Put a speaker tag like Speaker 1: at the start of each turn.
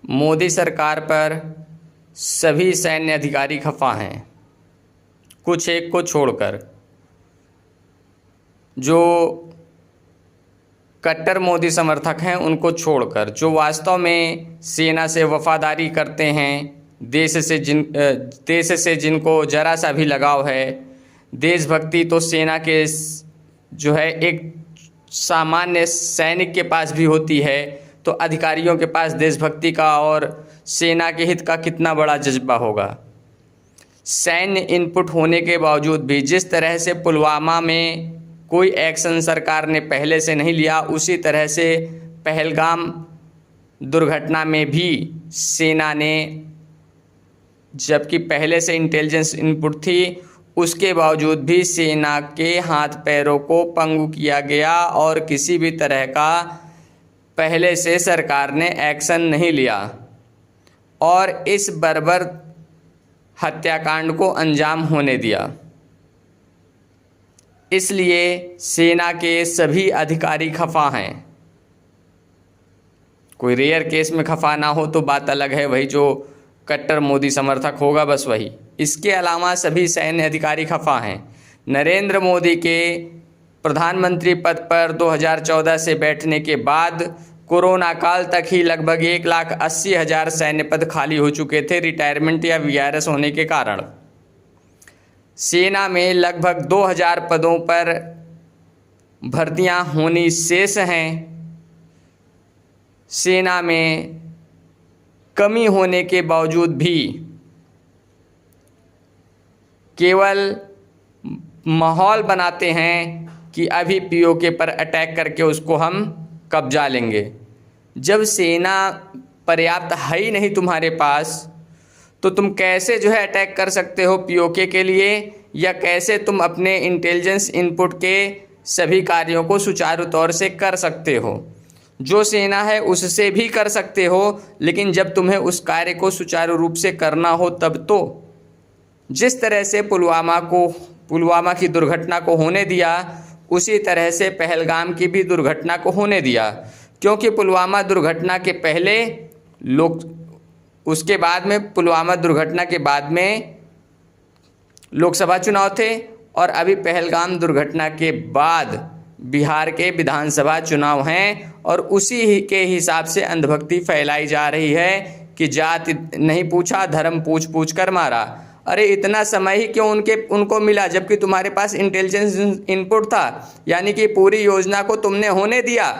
Speaker 1: मोदी सरकार पर सभी सैन्य अधिकारी खफा हैं, कुछ एक को छोड़कर। जो कट्टर मोदी समर्थक हैं उनको छोड़कर, जो वास्तव में सेना से वफादारी करते हैं, देश से जिनको जरा सा भी लगाव है। देशभक्ति तो सेना के जो है एक सामान्य सैनिक के पास भी होती है, तो अधिकारियों के पास देशभक्ति का और सेना के हित का कितना बड़ा जज्बा होगा। सैन्य इनपुट होने के बावजूद भी जिस तरह से पुलवामा में कोई एक्शन सरकार ने पहले से नहीं लिया, उसी तरह से पहलगाम दुर्घटना में भी सेना ने, जबकि पहले से इंटेलिजेंस इनपुट थी, उसके बावजूद भी सेना के हाथ पैरों को पंगु किया गया और किसी भी तरह का पहले से सरकार ने एक्शन नहीं लिया और इस बर्बर हत्याकांड को अंजाम होने दिया। इसलिए सेना के सभी अधिकारी खफा हैं। कोई रेयर केस में खफा ना हो तो बात अलग है, वही जो कट्टर मोदी समर्थक होगा बस वही। इसके अलावा सभी सैन्य अधिकारी खफा हैं। नरेंद्र मोदी के प्रधानमंत्री पद पर 2014 से बैठने के बाद कोरोना काल तक ही लगभग 1,80,000 सैन्य पद खाली हो चुके थे रिटायरमेंट या वीआरएस होने के कारण। सेना में लगभग 2,000 पदों पर भर्तियां होनी शेष हैं। सेना में कमी होने के बावजूद भी केवल माहौल बनाते हैं कि अभी पीओके पर अटैक करके उसको हम कब्जा लेंगे। जब सेना पर्याप्त है ही नहीं तुम्हारे पास, तो तुम कैसे जो है अटैक कर सकते हो पीओके के लिए, या कैसे तुम अपने इंटेलिजेंस इनपुट के सभी कार्यों को सुचारू तौर से कर सकते हो। जो सेना है उससे भी कर सकते हो, लेकिन जब तुम्हें उस कार्य को सुचारू रूप से करना हो तब तो। जिस तरह से पुलवामा की दुर्घटना को होने दिया, उसी तरह से पहलगाम की भी दुर्घटना को होने दिया। क्योंकि पुलवामा दुर्घटना के पहले उसके बाद में पुलवामा दुर्घटना के बाद में लोकसभा चुनाव थे और अभी पहलगाम दुर्घटना के बाद बिहार के विधानसभा चुनाव हैं, और उसी के हिसाब से अंधभक्ति फैलाई जा रही है कि जाति नहीं पूछा, धर्म पूछ पूछ कर मारा। अरे इतना समय ही क्यों उनको मिला, जबकि तुम्हारे पास इंटेलिजेंस इनपुट था, यानी कि पूरी योजना को तुमने होने दिया।